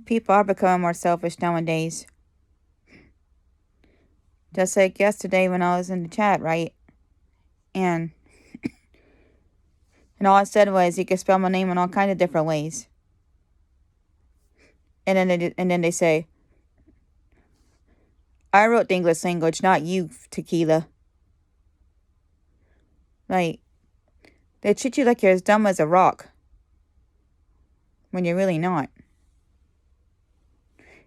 People are becoming more selfish nowadays. Just like yesterday when I was in the chat, right? And all I said was you can spell my name in all kinds of different ways. And then they say, I wrote the English language, not you, Tequila. Like, they treat you like you're as dumb as a rock when you're really not.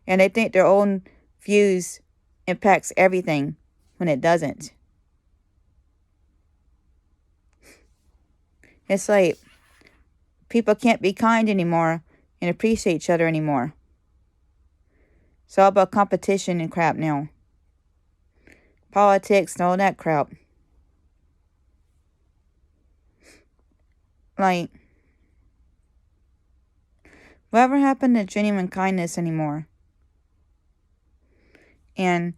And they think their own views impacts everything when it doesn't. It's like people can't be kind anymore and appreciate each other anymore. It's all about competition and crap now. Politics and all that crap. Like, whatever happened to genuine kindness anymore? And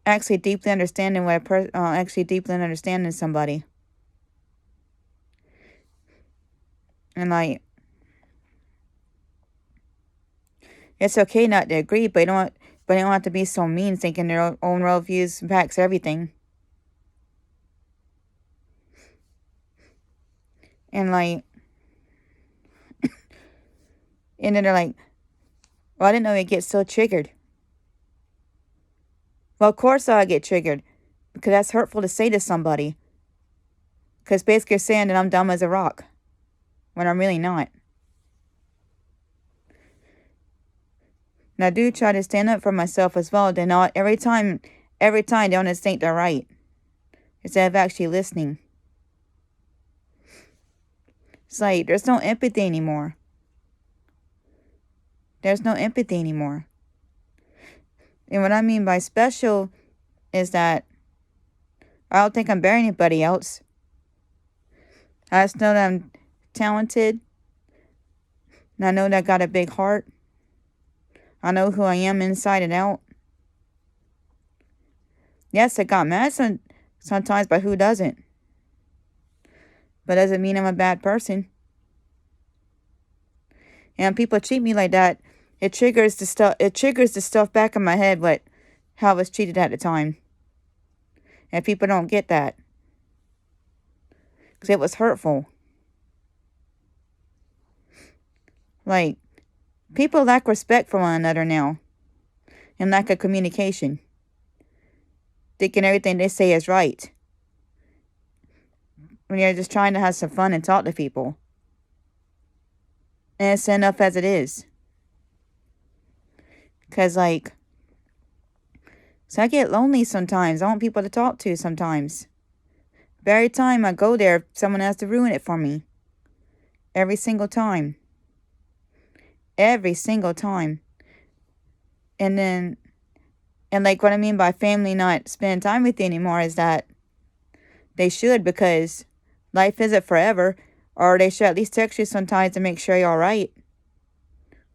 actually deeply understanding somebody. And like, it's okay not to agree, but you don't have to be so mean, thinking their own world views impacts everything. And like, and then they're like, well, I didn't know you get so triggered. Well, of course I get triggered, because that's hurtful to say to somebody. Because basically you're saying that I'm dumb as a rock, when I'm really not. And I do try to stand up for myself as well. They're not every time they don't just think they're right, instead of actually listening. It's like there's no empathy anymore. There's no empathy anymore. And what I mean by special is that I don't think I'm better than anybody else. I just know that I'm talented. And I know that I got a big heart. I know who I am inside and out. Yes, I got mad sometimes, but who doesn't? But doesn't mean I'm a bad person. And people treat me like that, it triggers the stuff back in my head how I was treated at the time. And people don't get that, because it was hurtful. Like, people lack respect for one another now, and lack of communication, thinking everything they say is right, when you're just trying to have some fun and talk to people. And it's enough as it is. Because, like, so I get lonely sometimes. I want people to talk to sometimes. But every time I go there, someone has to ruin it for me. Every single time. Every single time. And like, what I mean by family not spending time with you anymore is that they should, because life isn't forever. Or they should at least text you sometimes to make sure you're all right.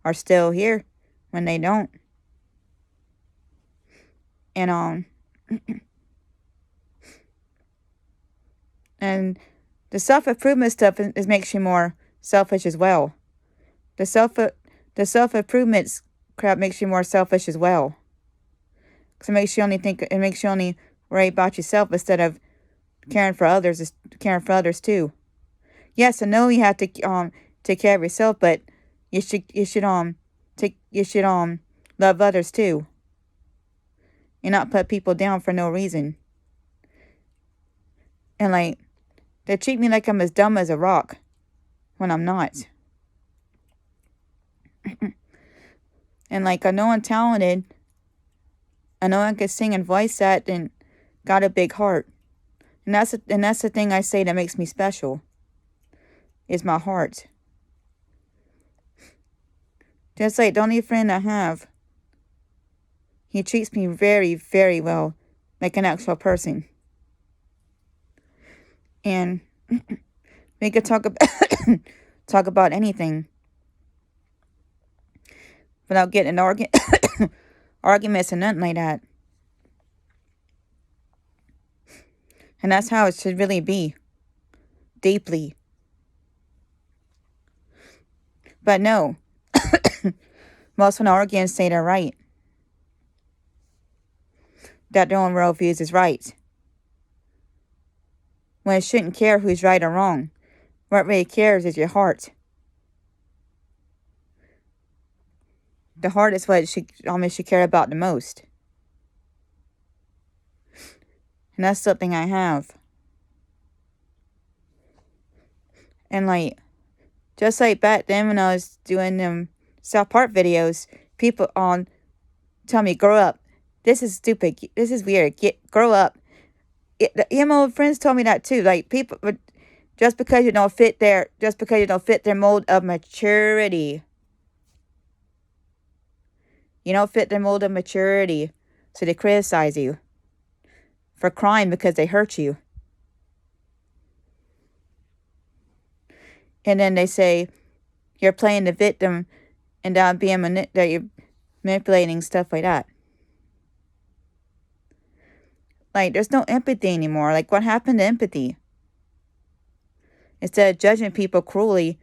Or still here when they don't. And and the self-improvement stuff makes you more selfish as well. The self-improvement crap makes you more selfish as well. Because it makes you only worry about yourself instead of caring for others too. Yes, I know you have to take care of yourself, but you should love others too. And not put people down for no reason. And like, they treat me like I'm as dumb as a rock when I'm not. And like, I know I'm talented. I know I can sing and voice that, and got a big heart. And that's the thing I say that makes me special. Is my heart. Just like the only friend I have, he treats me very, very well, like an actual person. And we could talk about anything without getting arguments and nothing like that. And that's how it should really be. Deeply. But no. Most want to argue and say they're right. That their own worldviews is right. When it shouldn't care who's right or wrong. What really cares is your heart. The heart is what should care about the most. And that's something I have. And like, just like back then when I was doing them South Park videos, people tell me, grow up. This is stupid. This is weird. Grow up. The emo friends told me that too. Like, people, just because you don't fit their mold of maturity. You don't fit their mold of maturity. So they criticize you for crying because they hurt you. And then they say you're playing the victim and that you're manipulating, stuff like that. Like, there's no empathy anymore. Like, what happened to empathy? Instead of judging people cruelly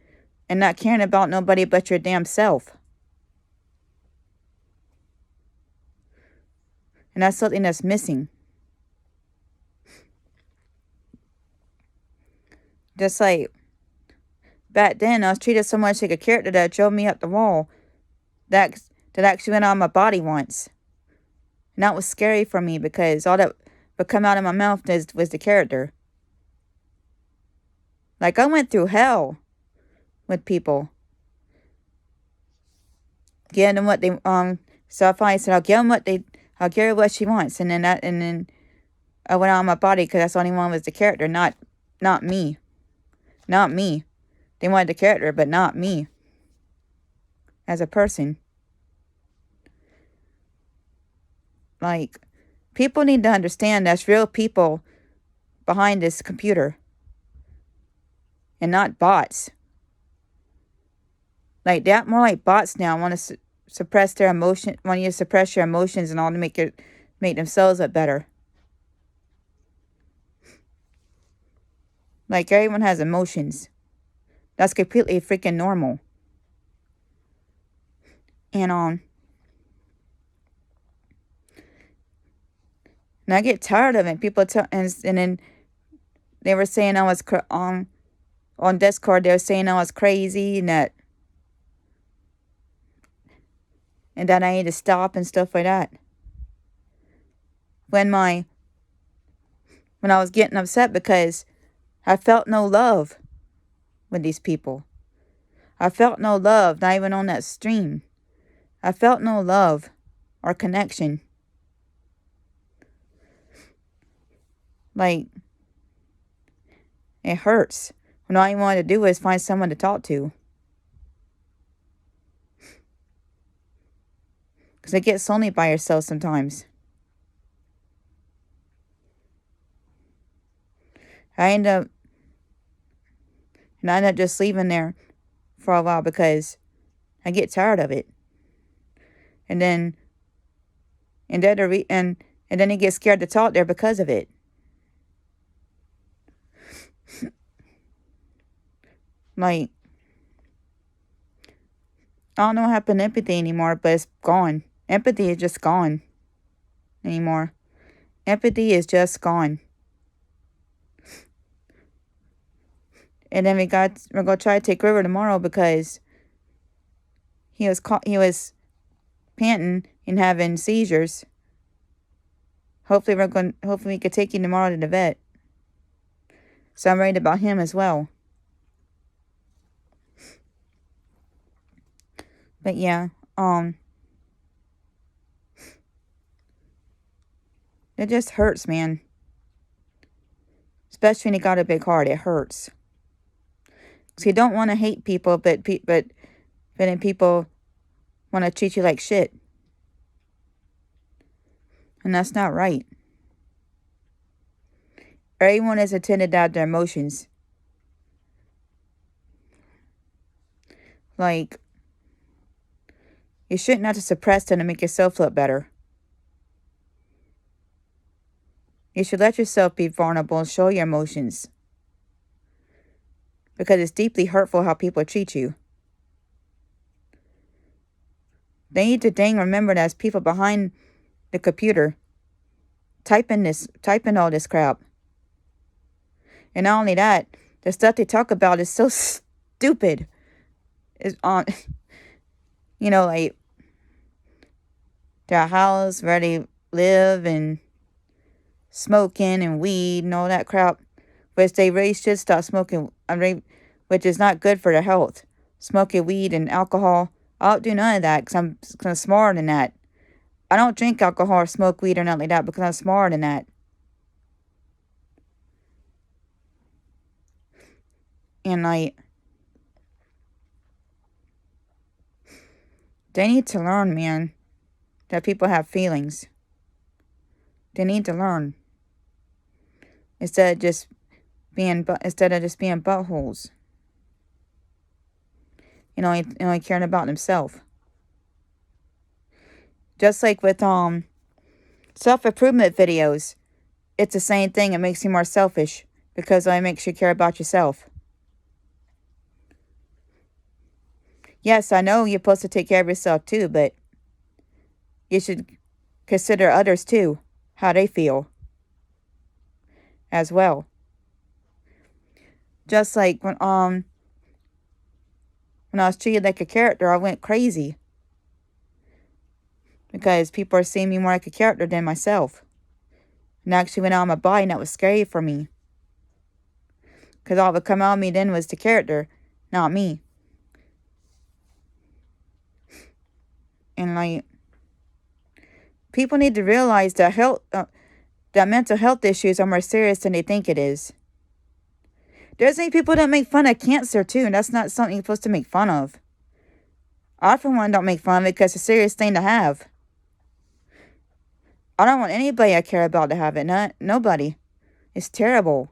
and not caring about nobody but your damn self. And that's something that's missing. Just like, back then, I was treated so much like a character that drove me up the wall. That actually went on my body once. And that was scary for me because all that would come out of my mouth was the character. Like, I went through hell with people. Getting them what they, so I finally said, I'll give her what she wants. And then I went on my body because that's the only one was the character, not me. Not me. They wanted the character, but not me. As a person. Like, people need to understand there's real people behind this computer. And not bots. Like, that more like bots now want to suppress their emotion, want you to suppress your emotions and all to make themselves look better. Like, everyone has emotions. That's completely freaking normal. And I get tired of it. People and then they were saying I was on Discord. They were saying I was crazy and that I need to stop and stuff like that. When I was getting upset because I felt no love with these people. I felt no love, not even on that stream. I felt no love or connection. Like, it hurts when all you wanted to do is find someone to talk to. Because it gets lonely by yourself sometimes. I end up just leaving there for a while because I get tired of it. And then you get scared to talk there because of it. Like, I don't know what happened to empathy anymore, but it's gone. Empathy is just gone anymore. Empathy is just gone. And then we're gonna try to take River tomorrow because he was panting and having seizures. Hopefully we could take him tomorrow to the vet. So I'm worried about him as well. But yeah, it just hurts, man. Especially when you got a big heart, it hurts. So you don't want to hate people, but then people want to treat you like shit. And that's not right. Everyone is intended to have their emotions. Like, you shouldn't have to suppress them to make yourself look better. You should let yourself be vulnerable and show your emotions. Because it's deeply hurtful how people treat you. They need to dang remember there's people behind the computer typing all this crap. And not only that, the stuff they talk about is so stupid. Is on, like their house where they live and smoking and weed and all that crap, which they really should stop smoking. Which is not good for their health. Smoking weed and alcohol. I don't do none of that because I'm smarter than that. I don't drink alcohol or smoke weed or nothing like that because I'm smarter than that. And they need to learn, man, that people have feelings. They need to learn instead of just being buttholes. Only caring about themselves. Just like with self-improvement videos, it's the same thing. It makes you more selfish because it makes you care about yourself. Yes, I know you're supposed to take care of yourself too, but you should consider others too, how they feel as well. Just like when I was treated like a character, I went crazy. Because people are seeing me more like a character than myself. And actually went out of my body, and that was scary for me. Because all that would come out of me then was the character, not me. And people need to realize that that mental health issues are more serious than they think it is. There's any people that make fun of cancer too, and that's not something you're supposed to make fun of. I, for one, don't make fun of it because it's a serious thing to have. I don't want anybody I care about to have it. Nobody. It's terrible.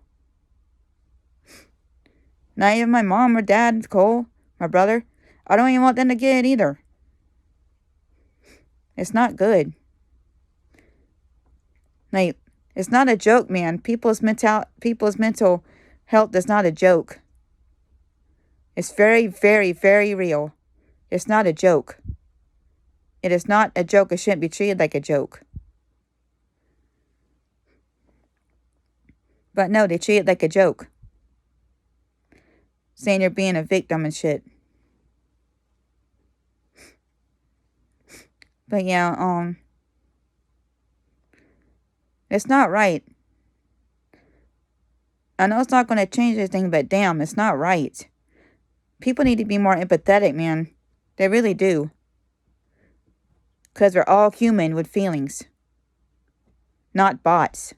Not even my mom or dad, Cole, my brother. I don't even want them to get it either. It's not good. It's not a joke, man. People's mental health is not a joke. It's very, very, very real. It's not a joke. It is not a joke. It shouldn't be treated like a joke. But no, they treat it like a joke. Saying you're being a victim and shit. But yeah, it's not right. I know it's not going to change anything, but damn, it's not right. People need to be more empathetic, man. They really do. Because we're all human with feelings. Not bots.